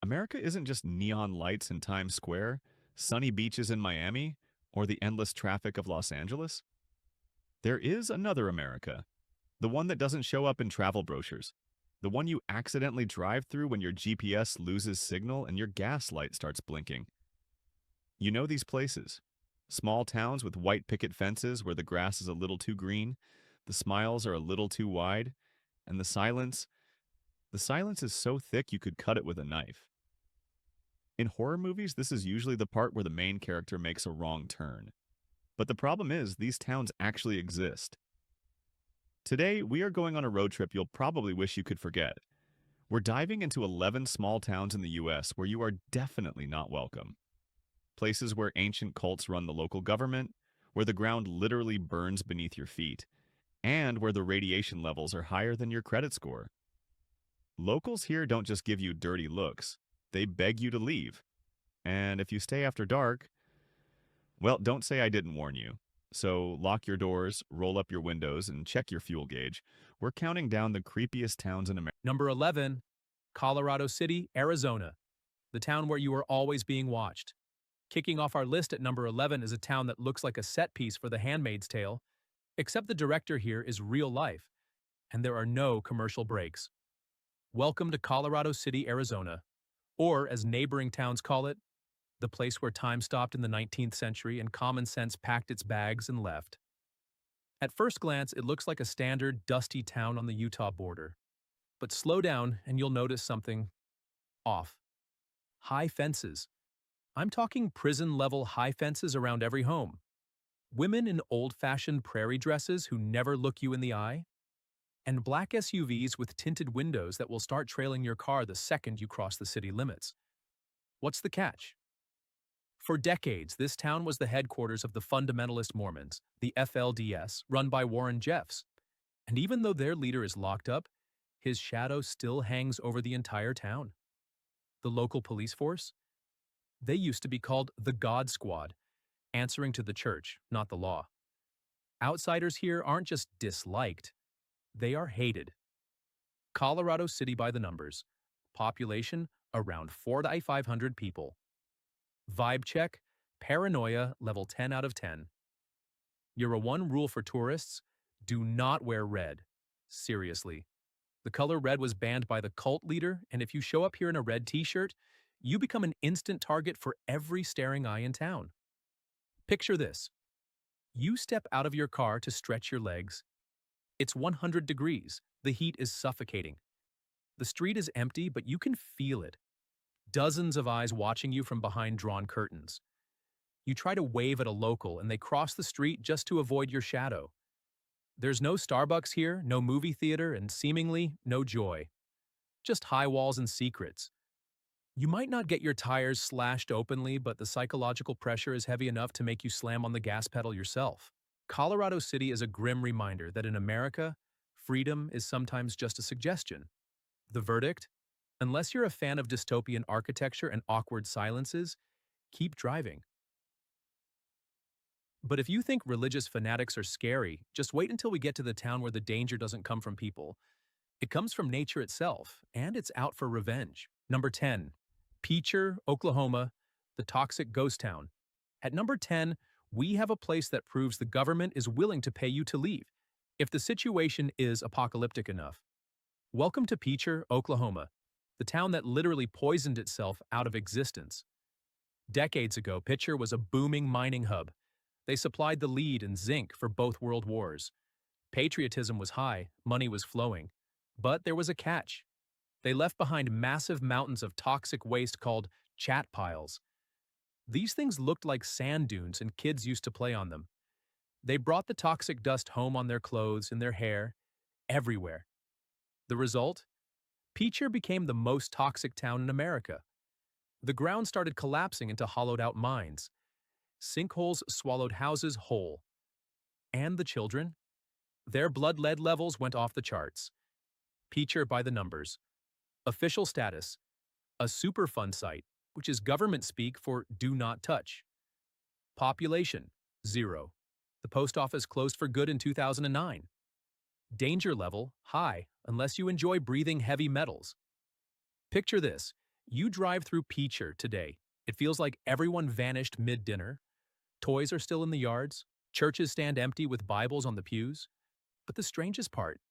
America isn't just neon lights in Times Square, sunny beaches in Miami, or the endless traffic of Los Angeles. There is another America, the one that doesn't show up in travel brochures, the one you accidentally drive through when your GPS loses signal and your gas light starts blinking. You know these places. Small towns with white picket fences where the grass is a little too green, the smiles are a little too wide, and the silence is so thick you could cut it with a knife. In horror movies, this is usually the part where the main character makes a wrong turn. But the problem is, these towns actually exist. Today, we are going on a road trip you'll probably wish you could forget. We're diving into 11 small towns in the US where you are definitely not welcome. Places where ancient cults run the local government, where the ground literally burns beneath your feet, and where the radiation levels are higher than your credit score. Locals here don't just give you dirty looks, they beg you to leave. And if you stay after dark, well, don't say I didn't warn you. So lock your doors, roll up your windows, and check your fuel gauge. We're counting down the creepiest towns in America. Number 11, Colorado City, Arizona, the town where you are always being watched. Kicking off our list at number 11 is a town that looks like a set piece for The Handmaid's Tale, except the director here is real life, and there are no commercial breaks. Welcome to Colorado City, Arizona, or as neighboring towns call it, the place where time stopped in the 19th century and common sense packed its bags and left. At first glance, it looks like a standard, dusty town on the Utah border. But slow down and you'll notice something off. High fences. I'm talking prison-level high fences around every home. Women in old-fashioned prairie dresses who never look you in the eye. And black SUVs with tinted windows that will start trailing your car the second you cross the city limits. What's the catch? For decades, this town was the headquarters of the fundamentalist Mormons, the FLDS, run by Warren Jeffs. And even though their leader is locked up, his shadow still hangs over the entire town. The local police force? They used to be called the God Squad, answering to the church, not the law. Outsiders here aren't just disliked, they are hated. Colorado City by the numbers. Population around 4 to 500 people. Vibe check, paranoia level 10 out of 10. Your one rule for tourists, do not wear red. Seriously. The color red was banned by the cult leader, and if you show up here in a red t-shirt, you become an instant target for every staring eye in town. Picture this. You step out of your car to stretch your legs. It's 100 degrees. The heat is suffocating. The street is empty, but you can feel it. Dozens of eyes watching you from behind drawn curtains. You try to wave at a local, and they cross the street just to avoid your shadow. There's no Starbucks here, no movie theater, and seemingly no joy. Just high walls and secrets. You might not get your tires slashed openly, but the psychological pressure is heavy enough to make you slam on the gas pedal yourself. Colorado City is a grim reminder that in America, freedom is sometimes just a suggestion. The verdict? Unless you're a fan of dystopian architecture and awkward silences, keep driving. But if you think religious fanatics are scary, just wait until we get to the town where the danger doesn't come from people. It comes from nature itself, and it's out for revenge. Number 10. Peacher, Oklahoma, the toxic ghost town. At number 10, we have a place that proves the government is willing to pay you to leave, if the situation is apocalyptic enough. Welcome to Peacher, Oklahoma, the town that literally poisoned itself out of existence. Decades ago, Peacher was a booming mining hub. They supplied the lead and zinc for both world wars. Patriotism was high, money was flowing. But there was a catch. They left behind massive mountains of toxic waste called chat piles. These things looked like sand dunes and kids used to play on them. They brought the toxic dust home on their clothes, in their hair, everywhere. The result? Peacher became the most toxic town in America. The ground started collapsing into hollowed-out mines. Sinkholes swallowed houses whole. And the children? Their blood lead levels went off the charts. Peacher by the numbers. Official status: a Superfund site, which is government speak for do not touch. Population: 0. The post office closed for good in 2009. Danger level: high, unless you enjoy breathing heavy metals. Picture this. You drive through Peacher today. It feels like everyone vanished mid-dinner. Toys are still in the yards. Churches stand empty with Bibles on the pews. But the strangest part,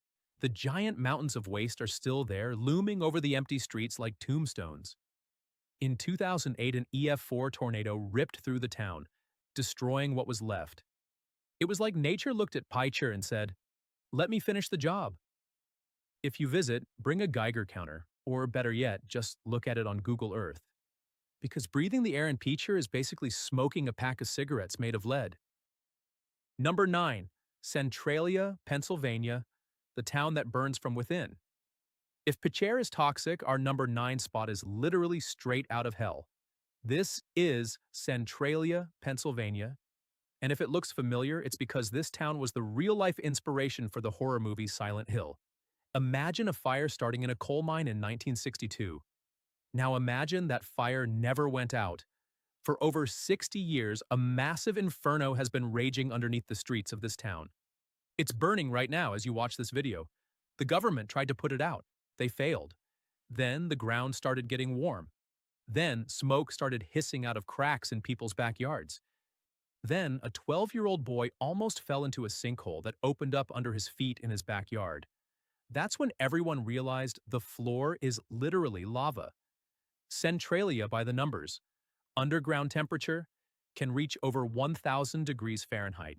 the giant mountains of waste are still there, looming over the empty streets like tombstones. In 2008, an EF4 tornado ripped through the town, destroying what was left. It was like nature looked at Picher and said, "Let me finish the job." If you visit, bring a Geiger counter, or better yet, just look at it on Google Earth. Because breathing the air in Peacher is basically smoking a pack of cigarettes made of lead. Number 9. Centralia, Pennsylvania, the town that burns from within. If Peacher is toxic, our number 9 spot is literally straight out of hell. This is Centralia, Pennsylvania, and if it looks familiar, it's because this town was the real-life inspiration for the horror movie Silent Hill. Imagine a fire starting in a coal mine in 1962. Now imagine that fire never went out. For over 60 years, a massive inferno has been raging underneath the streets of this town. It's burning right now as you watch this video. The government tried to put it out. They failed. Then the ground started getting warm. Then smoke started hissing out of cracks in people's backyards. Then a 12-year-old boy almost fell into a sinkhole that opened up under his feet in his backyard. That's when everyone realized the floor is literally lava. Centralia by the numbers. Underground temperature can reach over 1,000 degrees Fahrenheit.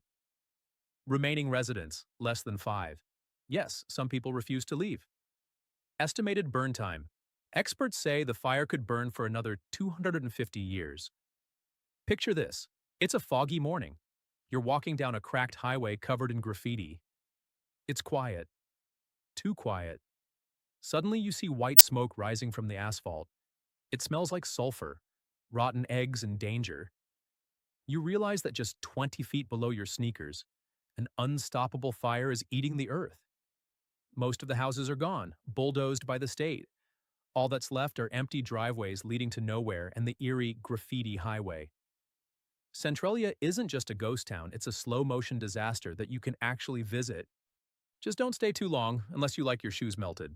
Remaining residents, less than 5. Yes, some people refuse to leave. Estimated burn time. Experts say the fire could burn for another 250 years. Picture this. It's a foggy morning. You're walking down a cracked highway covered in graffiti. It's quiet. Too quiet. Suddenly you see white smoke rising from the asphalt. It smells like sulfur, rotten eggs, and danger. You realize that just 20 feet below your sneakers, an unstoppable fire is eating the earth. Most of the houses are gone, bulldozed by the state. All that's left are empty driveways leading to nowhere and the eerie graffiti highway. Centralia isn't just a ghost town, it's a slow-motion disaster that you can actually visit. Just don't stay too long unless you like your shoes melted.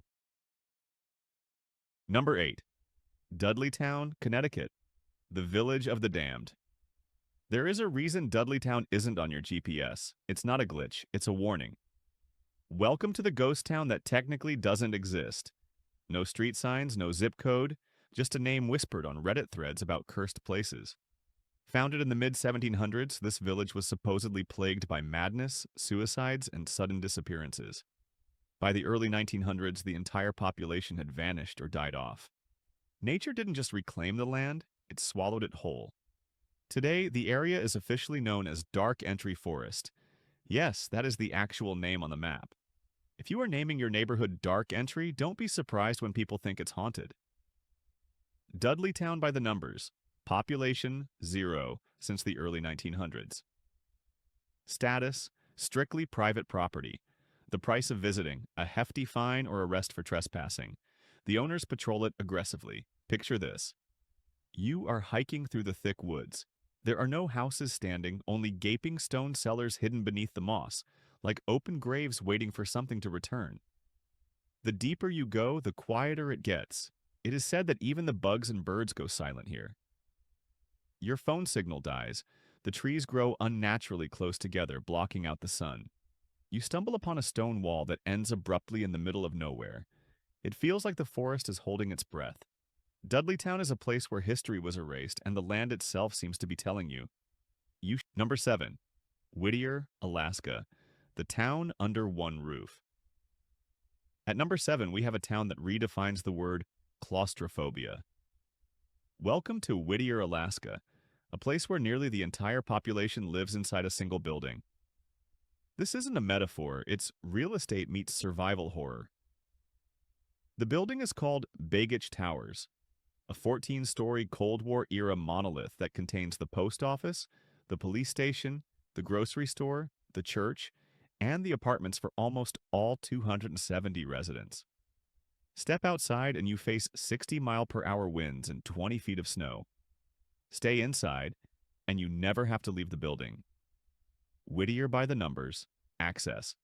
Number 8. Dudleytown, Connecticut, the village of the damned. There is a reason Dudleytown isn't on your GPS. It's not a glitch, it's a warning. Welcome to the ghost town that technically doesn't exist. No street signs, no zip code, just a name whispered on Reddit threads about cursed places. Founded in the mid-1700s, this village was supposedly plagued by madness, suicides, and sudden disappearances. By the early 1900s, the entire population had vanished or died off. Nature didn't just reclaim the land, it swallowed it whole. Today, the area is officially known as Dark Entry Forest. Yes, that is the actual name on the map. If you are naming your neighborhood Dark Entry, don't be surprised when people think it's haunted. Dudleytown by the numbers. Population, 0 since the early 1900s. Status, strictly private property. The price of visiting, a hefty fine or arrest for trespassing. The owners patrol it aggressively. Picture this. You are hiking through the thick woods. There are no houses standing, only gaping stone cellars hidden beneath the moss, like open graves waiting for something to return. The deeper you go, the quieter it gets. It is said that even the bugs and birds go silent here. Your phone signal dies. The trees grow unnaturally close together, blocking out the sun. You stumble upon a stone wall that ends abruptly in the middle of nowhere. It feels like the forest is holding its breath. Dudleytown is a place where history was erased, and the land itself seems to be telling you. Number 7. Whittier, Alaska. The town under one roof. At number 7, we have a town that redefines the word claustrophobia. Welcome to Whittier, Alaska, a place where nearly the entire population lives inside a single building. This isn't a metaphor, it's real estate meets survival horror. The building is called Bagich Towers, a 14-story Cold War-era monolith that contains the post office, the police station, the grocery store, the church, and the apartments for almost all 270 residents. Step outside and you face 60-mile-per-hour winds and 20 feet of snow. Stay inside, and you never have to leave the building. Whittier by the numbers, access.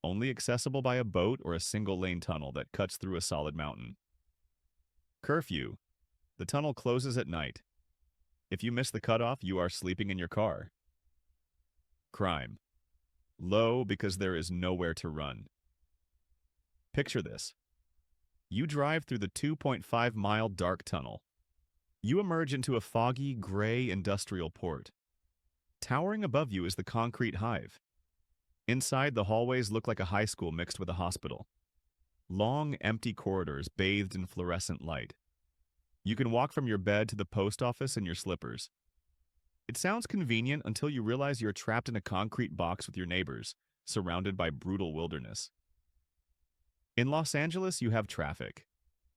Only accessible by a boat or a single-lane tunnel that cuts through a solid mountain. Curfew. The tunnel closes at night. If you miss the cutoff, you are sleeping in your car. Crime. Low because there is nowhere to run. Picture this. You drive through the 2.5-mile dark tunnel. You emerge into a foggy, gray industrial port. Towering above you is the concrete hive. Inside, the hallways look like a high school mixed with a hospital. Long, empty corridors bathed in fluorescent light. You can walk from your bed to the post office in your slippers. It sounds convenient until you realize you're trapped in a concrete box with your neighbors, surrounded by brutal wilderness. In Los Angeles, you have traffic.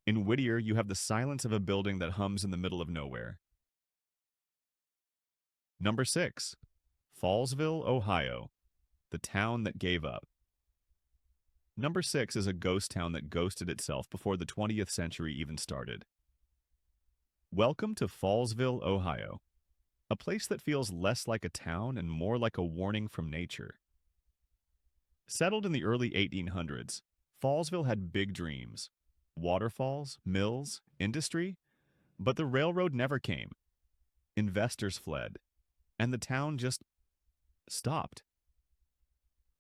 In Whittier, you have the silence of a building that hums in the middle of nowhere. Number 6. Fallsville, Ohio, the town that gave up. Number 6 is a ghost town that ghosted itself before the 20th century even started. Welcome to Fallsville, Ohio, a place that feels less like a town and more like a warning from nature. Settled in the early 1800s, Fallsville had big dreams: waterfalls, mills, industry, but the railroad never came. Investors fled, and the town just stopped.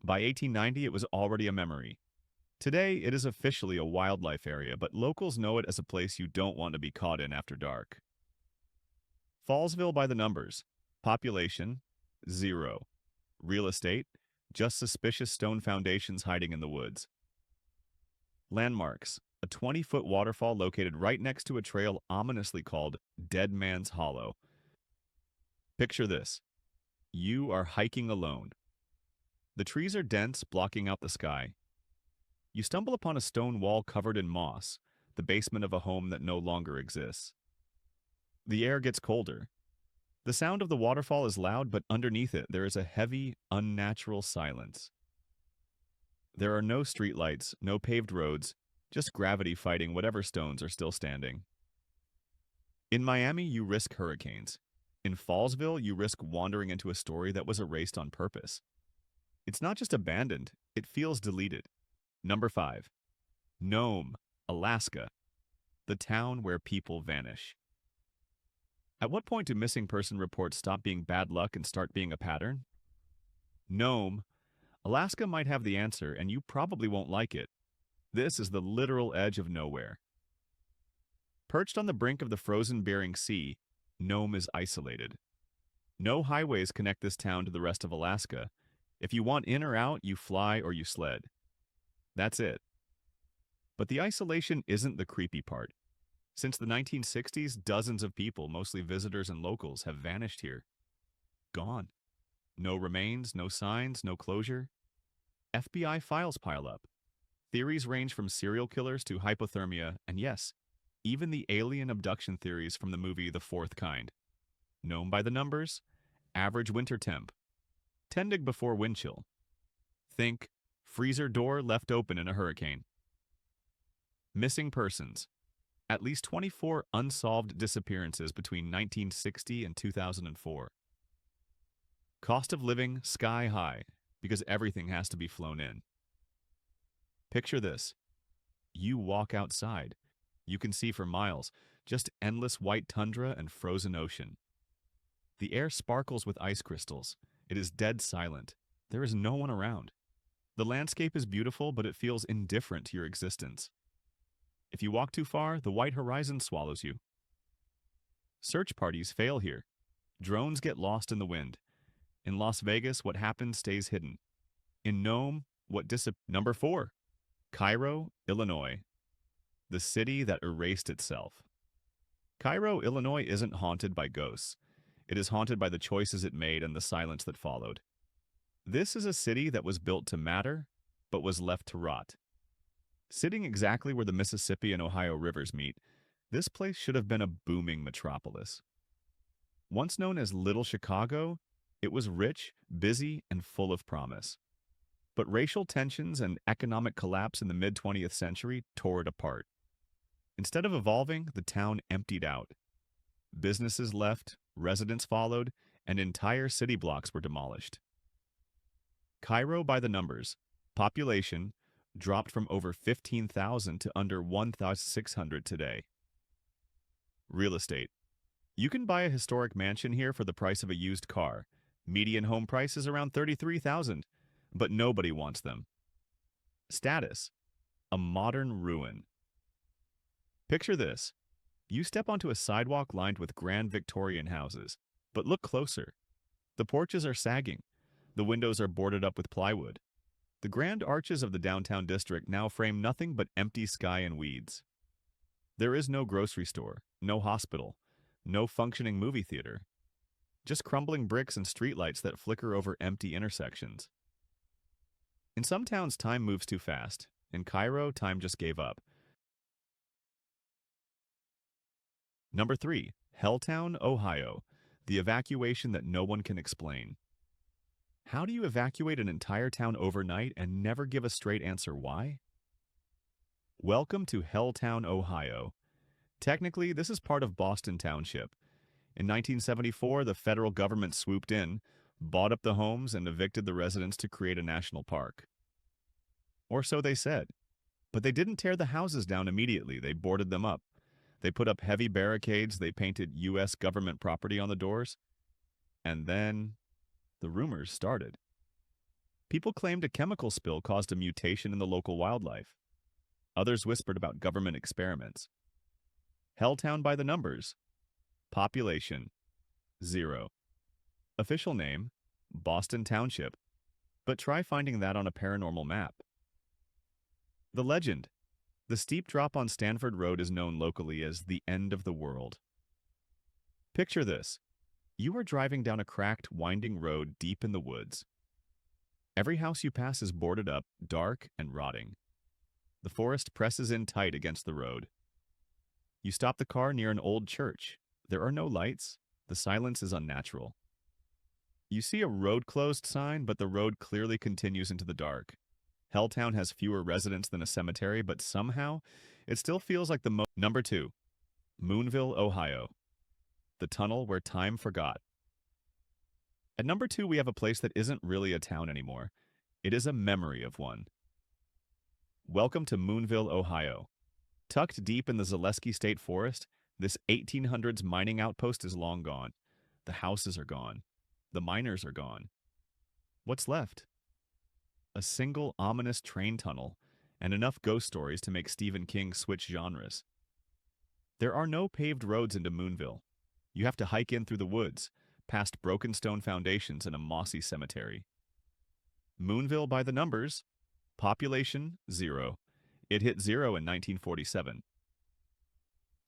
By 1890, it was already a memory. Today, it is officially a wildlife area, but locals know it as a place you don't want to be caught in after dark. Fallsville by the numbers. Population, 0. Real estate, just suspicious stone foundations hiding in the woods. Landmarks, a 20-foot waterfall located right next to a trail ominously called Dead Man's Hollow. Picture this. You are hiking alone. The trees are dense, blocking out the sky. You stumble upon a stone wall covered in moss, the basement of a home that no longer exists. The air gets colder. The sound of the waterfall is loud, but underneath it there is a heavy, unnatural silence. There are no streetlights, no paved roads, just gravity fighting whatever stones are still standing. In Miami, you risk hurricanes. In Fallsville, you risk wandering into a story that was erased on purpose. It's not just abandoned, it feels deleted. Number 5. Nome, Alaska, the town where people vanish. At what point do missing person reports stop being bad luck and start being a pattern? Nome, Alaska might have the answer, and you probably won't like it. This is the literal edge of nowhere. Perched on the brink of the frozen Bering Sea, Nome is isolated. No highways connect this town to the rest of Alaska. If you want in or out, you fly or you sled. That's it. But the isolation isn't the creepy part. Since the 1960s, dozens of people, mostly visitors and locals, have vanished here. Gone. No remains, no signs, no closure. FBI files pile up. Theories range from serial killers to hypothermia, and yes, even the alien abduction theories from the movie The Fourth Kind. Known by the numbers: average winter temp, 10 before wind chill. Think freezer door left open in a hurricane. Missing persons. At least 24 unsolved disappearances between 1960 and 2004. Cost of living sky high because everything has to be flown in. Picture this. You walk outside. You can see for miles, just endless white tundra and frozen ocean. The air sparkles with ice crystals. It is dead silent. There is no one around. The landscape is beautiful, but it feels indifferent to your existence. If you walk too far, the white horizon swallows you. Search parties fail here. Drones get lost in the wind. In Las Vegas, what happens stays hidden. In Nome, Number 4. Cairo, Illinois. The city that erased itself. Cairo, Illinois isn't haunted by ghosts. It is haunted by the choices it made and the silence that followed. This is a city that was built to matter, but was left to rot. Sitting exactly where the Mississippi and Ohio rivers meet, this place should have been a booming metropolis. Once known as Little Chicago, it was rich, busy, and full of promise. But racial tensions and economic collapse in the mid-20th century tore it apart. Instead of evolving, the town emptied out. Businesses left, residents followed, and entire city blocks were demolished. Cairo by the numbers. Population dropped from over 15,000 to under 1,600 today. Real estate. You can buy a historic mansion here for the price of a used car. Median home price is around $33,000, but nobody wants them. Status. A modern ruin. Picture this. You step onto a sidewalk lined with grand Victorian houses, but look closer. The porches are sagging. The windows are boarded up with plywood. The grand arches of the downtown district now frame nothing but empty sky and weeds. There is no grocery store, no hospital, no functioning movie theater. Just crumbling bricks and streetlights that flicker over empty intersections. In some towns, time moves too fast. In Cairo, time just gave up. Number 3. Helltown, Ohio. The evacuation that no one can explain. How do you evacuate an entire town overnight and never give a straight answer why? Welcome to Helltown, Ohio. Technically, this is part of Boston Township. In 1974, the federal government swooped in, bought up the homes, and evicted the residents to create a national park. Or so they said. But they didn't tear the houses down immediately, they boarded them up. They put up heavy barricades, they painted U.S. government property on the doors. And then the rumors started. People claimed a chemical spill caused a mutation in the local wildlife. Others whispered about government experiments. Helltown by the numbers. Population, 0. Official name, Boston Township. But try finding that on a paranormal map. The legend. The steep drop on Stanford Road is known locally as the end of the world. Picture this. You are driving down a cracked, winding road deep in the woods. Every house you pass is boarded up, dark, and rotting. The forest presses in tight against the road. You stop the car near an old church. There are no lights. The silence is unnatural. You see a road closed sign, but the road clearly continues into the dark. Helltown has fewer residents than a cemetery, but somehow, it still feels like the Number 2. Moonville, Ohio. The tunnel where time forgot. At number 2, we have a place that isn't really a town anymore. It is a memory of one. Welcome to Moonville, Ohio. Tucked deep in the Zaleski State Forest, this 1800s mining outpost is long gone. The houses are gone. The miners are gone. What's left? A single ominous train tunnel, and enough ghost stories to make Stephen King switch genres. There are no paved roads into Moonville. You have to hike in through the woods, past broken stone foundations and a mossy cemetery. Moonville by the numbers. Population, 0. It hit 0 in 1947.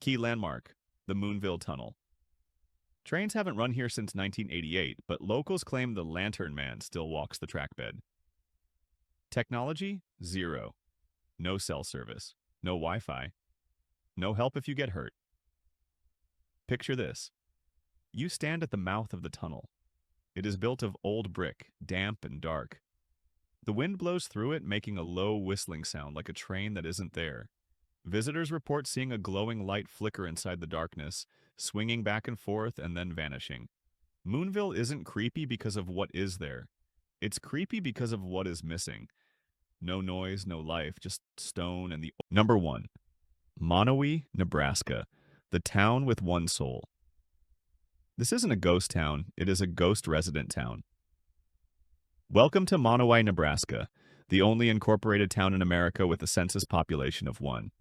Key landmark, the Moonville Tunnel. Trains haven't run here since 1988, but locals claim the Lantern Man still walks the trackbed. Technology, 0. No cell service, no Wi-Fi, no help if you get hurt. Picture this. You stand at the mouth of the tunnel. It is built of old brick, damp and dark. The wind blows through it, making a low whistling sound like a train that isn't there. Visitors report seeing a glowing light flicker inside the darkness, swinging back and forth and then vanishing. Moonville isn't creepy because of what is there. It's creepy because of what is missing. No noise, no life, just stone and the... Number 1. Monowi, Nebraska. The town with one soul. This isn't a ghost town, it is a ghost resident town. Welcome to Monowi, Nebraska, the only incorporated town in America with a census population of 1.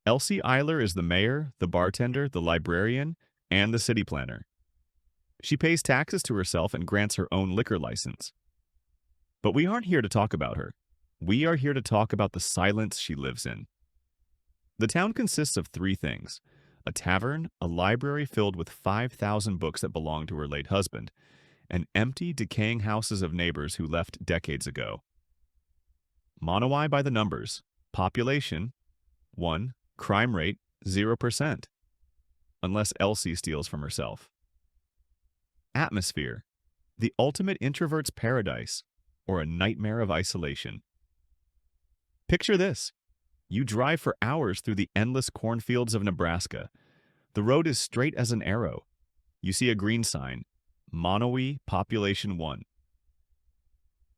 Elsie Eiler is the mayor, the bartender, the librarian, and the city planner. She pays taxes to herself and grants her own liquor license. But we aren't here to talk about her. We are here to talk about the silence she lives in. The town consists of 3 things: a tavern, a library filled with 5,000 books that belonged to her late husband, and empty, decaying houses of neighbors who left decades ago. Monowi by the numbers. Population, 1. Crime rate, 0%. Unless Elsie steals from herself. Atmosphere. The ultimate introvert's paradise, or a nightmare of isolation. Picture this. You drive for hours through the endless cornfields of Nebraska. The road is straight as an arrow. You see a green sign, Monowi, population 1.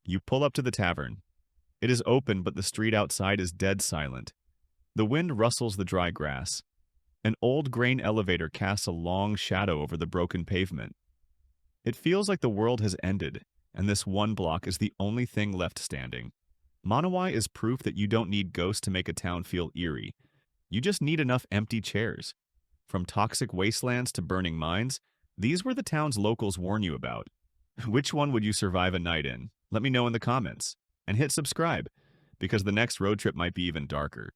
You pull up to the tavern. It is open, but the street outside is dead silent. The wind rustles the dry grass. An old grain elevator casts a long shadow over the broken pavement. It feels like the world has ended, and this one block is the only thing left standing. Manawai is proof that you don't need ghosts to make a town feel eerie. You just need enough empty chairs. From toxic wastelands to burning mines, these were the towns locals warn you about. Which one would you survive a night in? Let me know in the comments. And hit subscribe, because the next road trip might be even darker.